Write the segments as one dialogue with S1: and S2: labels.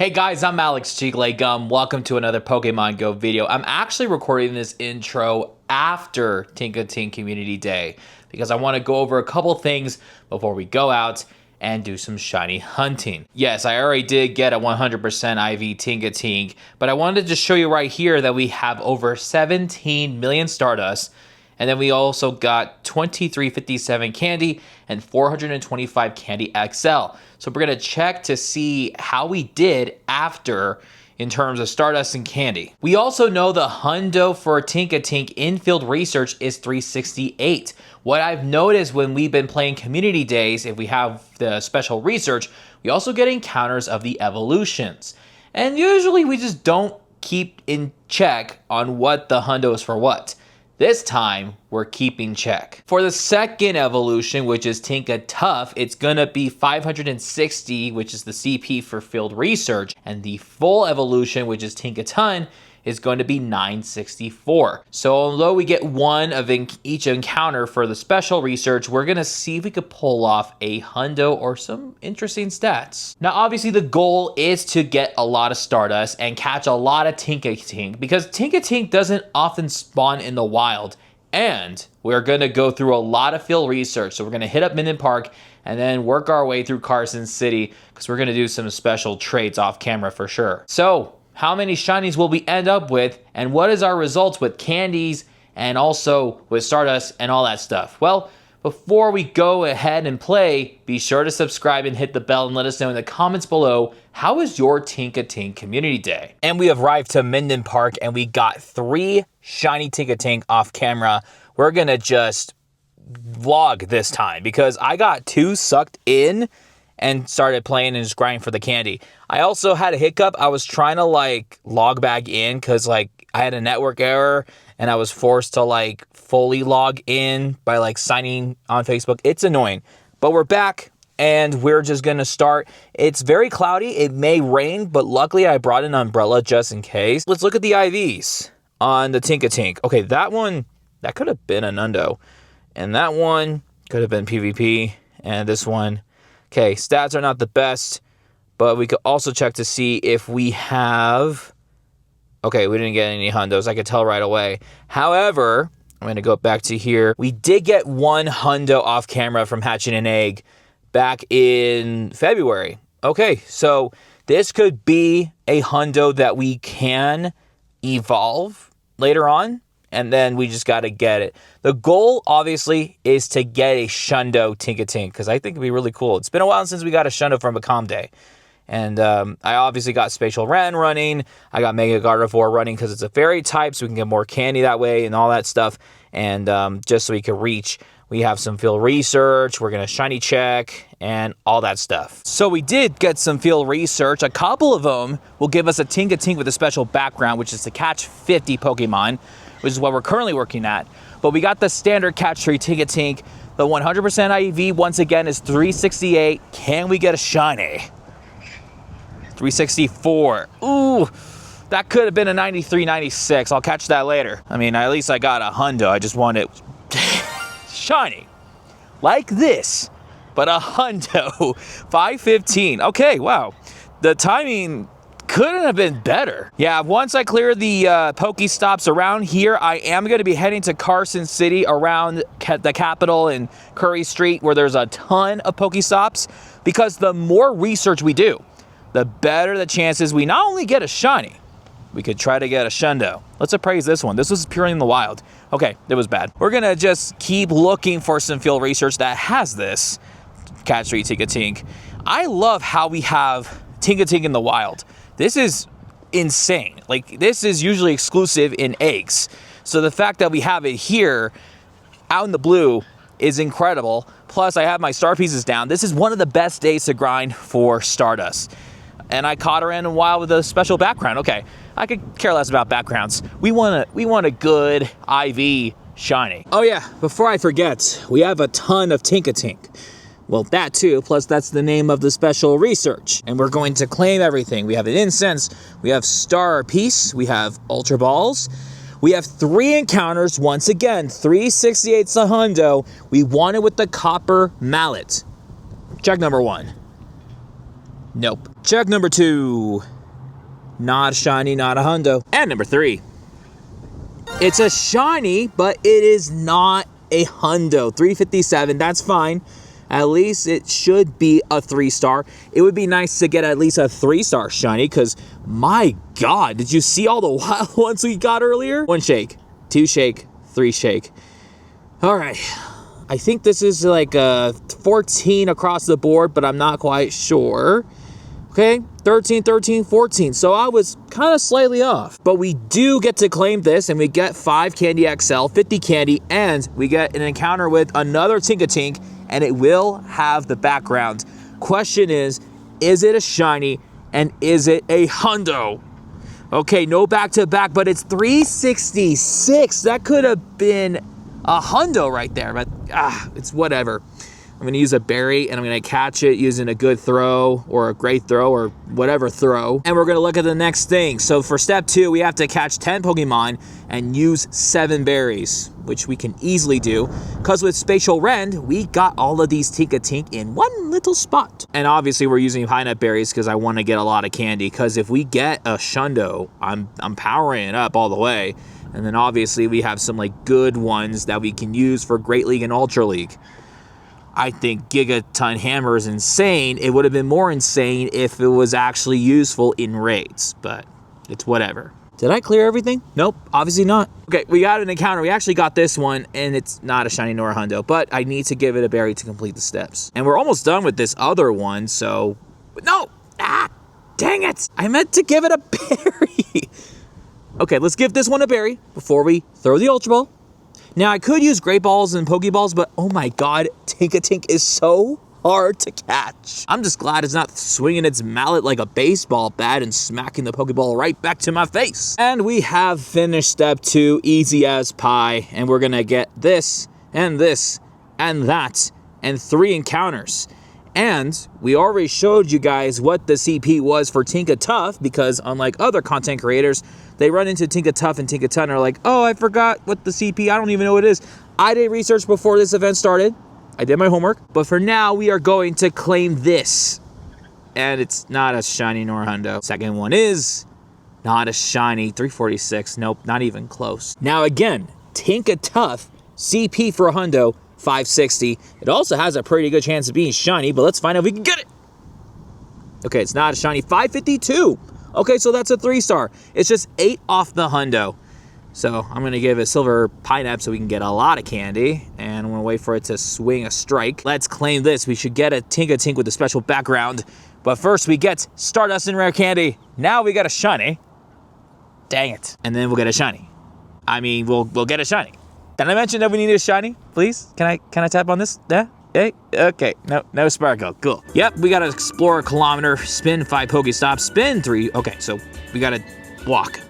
S1: Hey guys, I'm Alex Gum. Welcome to another Pokemon Go video. I'm actually recording this intro after Tinkatink Community Day because I want to go over a couple things before we go out and do some shiny hunting. Yes, I already did get a 100% IV Tinkatink, but I wanted to just show you right here that we have over 17 million Stardust, and then we also got 2357 candy and 425 candy XL. So we're gonna check to see how we did after in terms of Stardust and candy. We also know the hundo for Tinkatink in-field research is 368. What I've noticed when we've been playing community days, if we have the special research, we also get encounters of the evolutions. And usually we just don't keep in check on what the hundo is for what. This time, we're keeping check. For the second evolution, which is Tinkatuff, it's gonna be 560, which is the CP for field research, and the full evolution, which is Tinkatun, is going to be 964. So although we get one of each encounter for the special research, we're gonna see if we could pull off a hundo or some interesting stats. Now, obviously the goal is to get a lot of Stardust and catch a lot of Tinkatink because Tinkatink doesn't often spawn in the wild. And we're gonna go through a lot of field research. So we're gonna hit up Minden Park and then work our way through Carson City because we're gonna do some special trades off camera for sure. So, how many shinies will we end up with, and what is our results with candies and also with Stardust and all that stuff? Well, before we go ahead and play, be sure to subscribe and hit the bell and let us know in the comments below, how was your Tinkatink Community Day? And we have arrived to Minden Park and we got 3 shiny Tinkatink off camera. We're gonna just vlog this time because I got 2 sucked in and started playing and just grinding for the candy. I also had a hiccup. I was trying to log back in because I had a network error and I was forced to fully log in by signing on Facebook. It's annoying, but we're back and we're just gonna start. It's very cloudy. It may rain, but luckily I brought an umbrella just in case. Let's look at the IVs on the Tinkatink. Okay, that one, that could have been a Nundo. And that one could have been PvP. And this one, okay, stats are not the best, but we could also check to see if we have... Okay, we didn't get any hundos. I could tell right away. However, I'm going to go back to here. We did get 1 hundo off camera from hatching an egg back in February. Okay, so this could be a hundo that we can evolve later on, and then we just got to get it. The goal, obviously, is to get a Shundo Tinkatink, because I think it'd be really cool. It's been a while since we got a Shundo from Macomb Day. And I obviously got Spatial Ren running. I got Mega Gardevoir running because it's a fairy type, so we can get more candy that way and all that stuff. And just so we can reach, we have some field research. We're going to shiny check and all that stuff. So we did get some field research. A couple of them will give us a Tinkatink with a special background, which is to catch 50 Pokemon, which is what we're currently working at. But we got the standard catch 3 Tinkatink. The 100% IV, once again, is 368. Can we get a shiny? 364. Ooh, that could have been a 93, 96. I'll catch that later. I mean, at least I got a hundo. I just want it shiny. Like this, but a hundo. 515. Okay, wow. The timing couldn't have been better. Yeah, once I clear the Pokestops around here, I am going to be heading to Carson City around the Capitol and Curry Street where there's a ton of Pokestops, because the more research we do, the better the chances we not only get a shiny, we could try to get a Shundo. Let's appraise this one. This was purely in the wild. Okay, it was bad. We're gonna just keep looking for some field research that has this Catch 3 Tinkatink. I love how we have Tinkatink in the wild. This is insane. This is usually exclusive in eggs. So the fact that we have it here out in the blue is incredible. Plus I have my star pieces down. This is one of the best days to grind for Stardust. And I caught her in a while with a special background. Okay, I could care less about backgrounds. We want a good IV shiny. Oh yeah, before I forget, we have a ton of Tinkatink. Well, that too, plus that's the name of the special research. And we're going to claim everything. We have an incense, we have star piece, we have ultra balls, we have 3 encounters. Once again, 368's a hundo. We want it with the copper mallet. Check number 1. Nope. Check number 2. Not a shiny, not a hundo. And number 3. It's a shiny, but it is not a hundo. 357, that's fine. At least it should be a 3-star. It would be nice to get at least a 3-star shiny, because my God, did you see all the wild ones we got earlier? 1 shake, 2 shake, 3 shake. All right, I think this is like a 14 across the board, but I'm not quite sure. Okay, 13, 13, 14. So I was kind of slightly off. But we do get to claim this, and we get 5 Candy XL, 50 candy, and we get an encounter with another Tinkatink, and it will have the background. Question is it a shiny, and is it a hundo? Okay, no back-to-back, but it's 366. That could have been a hundo right there, but it's whatever. I'm going to use a berry, and I'm going to catch it using a good throw or a great throw or whatever throw. And we're going to look at the next thing. So for step 2, we have to catch 10 Pokemon and use 7 berries, which we can easily do. Because with Spatial Rend, we got all of these Tinkatink in one little spot. And obviously we're using Pinut berries because I want to get a lot of candy. Because if we get a Shundo, I'm powering it up all the way. And then obviously we have some like good ones that we can use for Great League and Ultra League. I think Gigaton Hammer is insane. It would have been more insane if it was actually useful in raids, but it's whatever. Did I clear everything? Nope, obviously not. Okay, we got an encounter. We actually got this one, and it's not a shiny nor a hundo, but I need to give it a berry to complete the steps. And we're almost done with this other one, so... No! Dang it! I meant to give it a berry! Okay, let's give this one a berry before we throw the Ultra Ball. Now, I could use Great Balls and Pokeballs, but oh my God, Tinkatink is so hard to catch. I'm just glad it's not swinging its mallet like a baseball bat and smacking the Pokeball right back to my face. And we have finished step 2, easy as pie, and we're gonna get this, and this, and that, and 3 encounters. And we already showed you guys what the CP was for Tinkatuff, because unlike other content creators, they run into Tinkatuff and Tinkatun and are like, oh, I forgot what the CP, I don't even know what it is. I did research before this event started. I did my homework. But for now, we are going to claim this. And it's not a shiny nor a hundo. Second one is not a shiny. 346. Nope, not even close. Now again, Tinkatuff, CP for a hundo, 560. It also has a pretty good chance of being shiny, but let's find out if we can get it. Okay, it's not a shiny. 552. Okay, so that's a 3-star. It's just 8 off the hundo. So I'm going to give it Silver Pineapple so we can get a lot of candy. And I'm going to wait for it to swing a strike. Let's claim this. We should get a Tinkatink with a special background. But first we get Stardust and Rare Candy. Now we got a shiny. Dang it. And then we'll get a shiny. I mean, we'll get a shiny. Did I mention that we need a shiny? Please? Can I tap on this? Yeah? Hey, okay, no sparkle, cool. Yep, we gotta explore a kilometer, spin 5 Pokestops, spin 3, okay, so we gotta walk.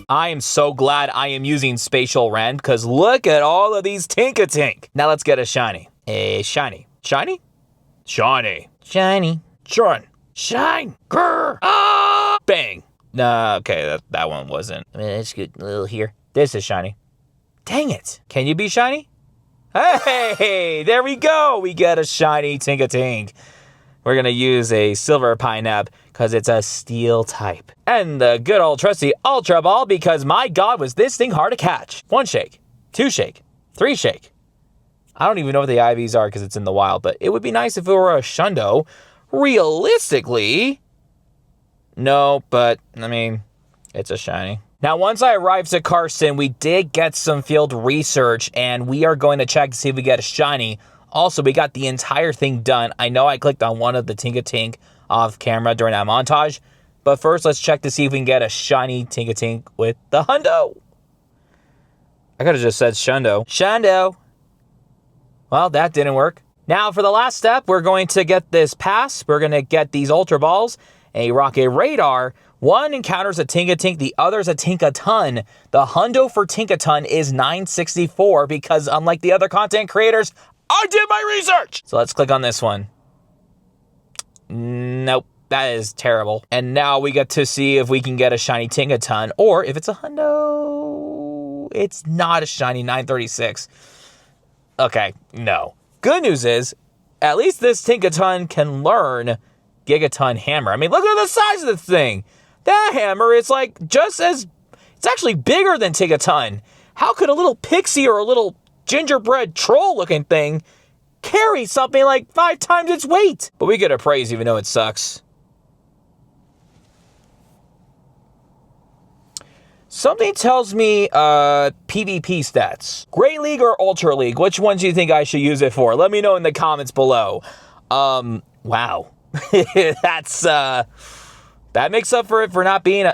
S1: I am so glad I am using Spatial Rend, because look at all of these Tinkatink. Now let's get a shiny. A shiny. Shiny? Shiny. Shiny. Shine. Shine. Grr. Ah! Bang. Okay, that one wasn't. Let's get a little here. This is shiny. Dang it. Can you be shiny? Hey, there we go. We get a shiny Tinkatink. We're going to use a Silver Pineapple because it's a steel type. And the good old trusty Ultra Ball, because my God, was this thing hard to catch. 1 shake, 2 shake, 3 shake. I don't even know what the IVs are because it's in the wild, but it would be nice if it were a Shundo. Realistically, no, but I mean, it's a shiny. Now, once I arrived at Karsten, we did get some field research, and we are going to check to see if we get a shiny. Also, we got the entire thing done. I know I clicked on one of the Tinkatink off camera during that montage, but first let's check to see if we can get a shiny Tinkatink with the hundo. I could have just said Shundo. Shundo! Well, that didn't work. Now for the last step, we're going to get this pass. We're going to get these Ultra Balls, a Rocket Radar. One encounters a Tinkatink, the other's a Tinkaton. The hundo for Tinkaton is 964 because unlike the other content creators, I did my research. So let's click on this one. Nope, that is terrible. And now we get to see if we can get a shiny Tinkaton, or if it's a hundo, it's not a shiny 936. Okay, no. Good news is, at least this Tinkaton can learn Gigaton Hammer. I mean, look at the size of the thing. That hammer is like it's actually bigger than Tinkaton. How could a little pixie or a little gingerbread troll looking thing carry something like 5 times its weight? But we get a praise even though it sucks. Something tells me PvP stats. Great League or Ultra League? Which ones do you think I should use it for? Let me know in the comments below. Wow. That makes up for it for not being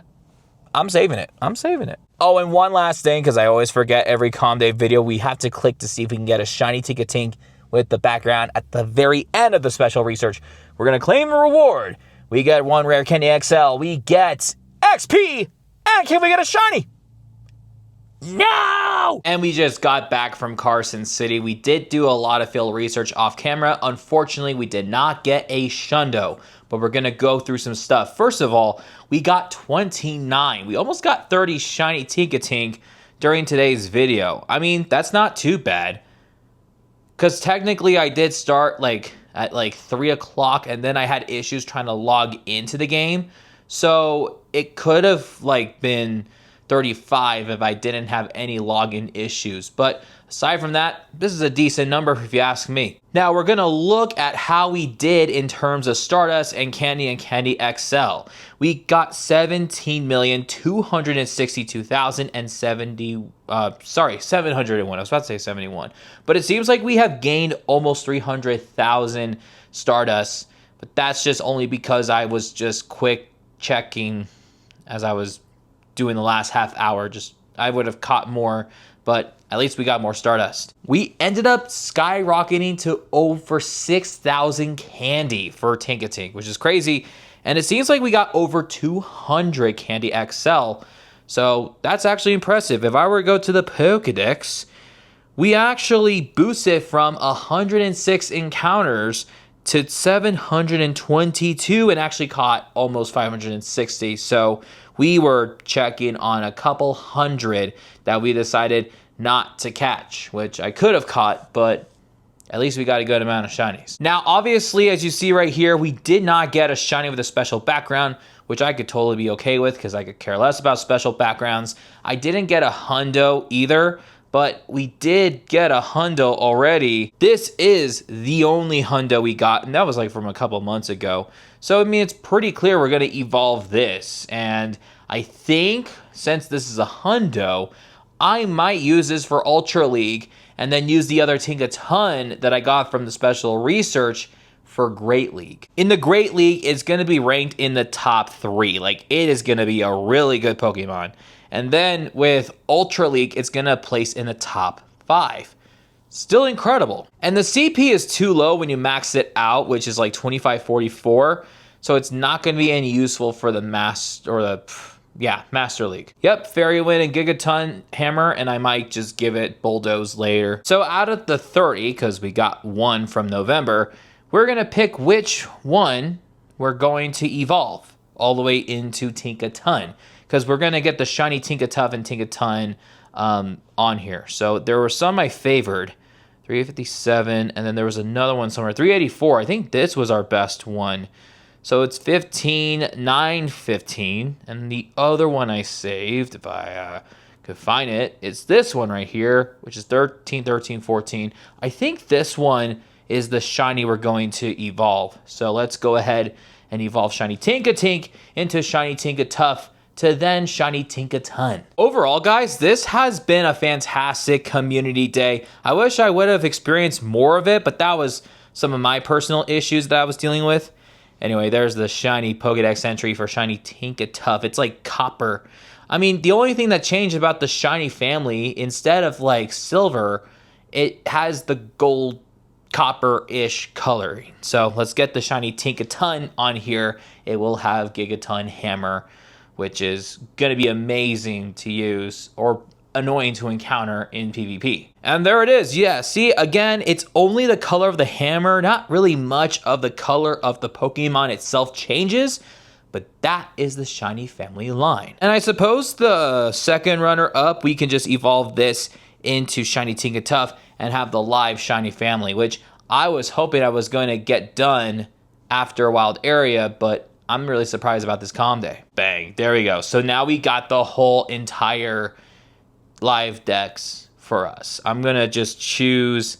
S1: I'm saving it. I'm saving it. Oh, and one last thing, because I always forget every Calm Day video, we have to click to see if we can get a shiny Tinkatink with the background at the very end of the special research. We're going to claim a reward. We get 1 rare candy XL. We get XP. And can we get a shiny? No! And we just got back from Carson City. We did do a lot of field research off camera. Unfortunately, we did not get a shundo, but we're gonna go through some stuff. First of all, we got 29. We almost got 30 shiny Tinkatink during today's video. I mean, that's not too bad. Because technically I did start at 3 o'clock and then I had issues trying to log into the game. So it could have been 35 if I didn't have any login issues. But aside from that, this is a decent number if you ask me. Now we're gonna look at how we did in terms of Stardust and Candy XL. We got 17,262,070. I was about to say 71. But it seems like we have gained almost 300,000 Stardust. But that's just only because I was just quick checking as I was doing the last half hour. I would have caught more, but at least we got more Stardust. We ended up skyrocketing to over 6,000 candy for Tinkatink, which is crazy. And it seems like we got over 200 Candy XL. So that's actually impressive. If I were to go to the Pokédex, we actually boosted from 106 encounters to 722 and actually caught almost 560. So we were checking on a couple hundred that we decided not to catch, which I could have caught, but at least we got a good amount of shinies. Now, obviously, as you see right here, we did not get a shiny with a special background, which I could totally be okay with because I could care less about special backgrounds. I didn't get a hundo either, but we did get a hundo already. This is the only hundo we got, and that was from a couple months ago. So, I mean, it's pretty clear we're gonna evolve this. And I think since this is a hundo, I might use this for Ultra League and then use the other Tinkaton that I got from the special research for Great League. In the Great League, it's gonna be ranked in the top 3. It is gonna be a really good Pokemon. And then with Ultra League, it's gonna place in the top 5. Still incredible. And the CP is too low when you max it out, which is 2544. So it's not gonna be any useful for the Master League. Yep, Fairy Wind and Gigaton Hammer, and I might just give it Bulldoze later. So out of the 30, because we got 1 from November, we're gonna pick which one we're going to evolve all the way into Tinkaton, because we're gonna get the shiny Tinkatuff and Tinkaton on here. So there were some I favored, 357, and then there was another one somewhere, 384. I think this was our best one. So it's 15, 9, 15, and the other one I saved, if I could find it, it's this one right here, which is 13, 13, 14. I think this one is the shiny we're going to evolve. So let's go ahead and evolve Shiny Tinkatink into Shiny Tinkatuff to then Shiny Tinkaton. Overall, guys, this has been a fantastic community day. I wish I would have experienced more of it, but that was some of my personal issues that I was dealing with. Anyway, there's the shiny Pokédex entry for Shiny Tinkatuff. It's like copper. I mean, the only thing that changed about the shiny family, instead of like silver, it has the gold copper-ish coloring. So let's get the Shiny Tinkatink on here. It will have Gigaton Hammer, which is going to be amazing to use or annoying to encounter in PvP. And there it is. Yeah, see, again, it's only the color of the hammer, not really much of the color of the Pokemon itself changes, but that is the Shiny family line. And I suppose the second runner up, we can just evolve this into Shiny Tinkatink and have the live Shiny family, which I was hoping I was going to get done after Wild Area, but I'm really surprised about this Calm Day. Bang, there we go. So now we got the whole entire live decks for us. I'm gonna just choose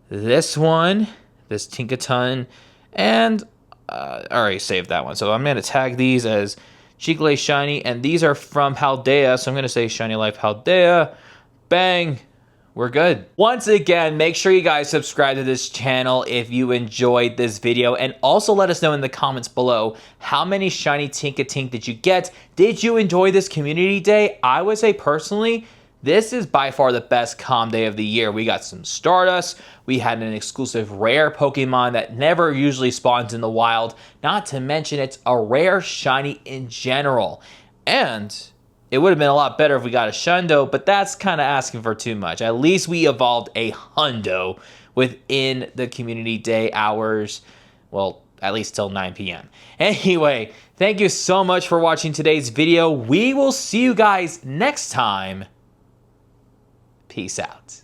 S1: this one, this Tinkatink, and I already saved that one. So I'm gonna tag these as Cheeklay Shiny, and these are from Haldea, so I'm gonna say Shiny Life Haldea. Bang, we're good. Once again, make sure you guys subscribe to this channel if you enjoyed this video, and also let us know in the comments below how many Shiny Tinkatink did you get. Did you enjoy this community day? I would say personally, this is by far the best Calm Day of the year. We got some Stardust, we had an exclusive rare Pokemon that never usually spawns in the wild, not to mention it's a rare Shiny in general. And it would have been a lot better if we got a Shundo, but that's kind of asking for too much. At least we evolved a Hundo within the community day hours, well, at least till 9 p.m. Anyway, thank you so much for watching today's video. We will see you guys next time. Peace out.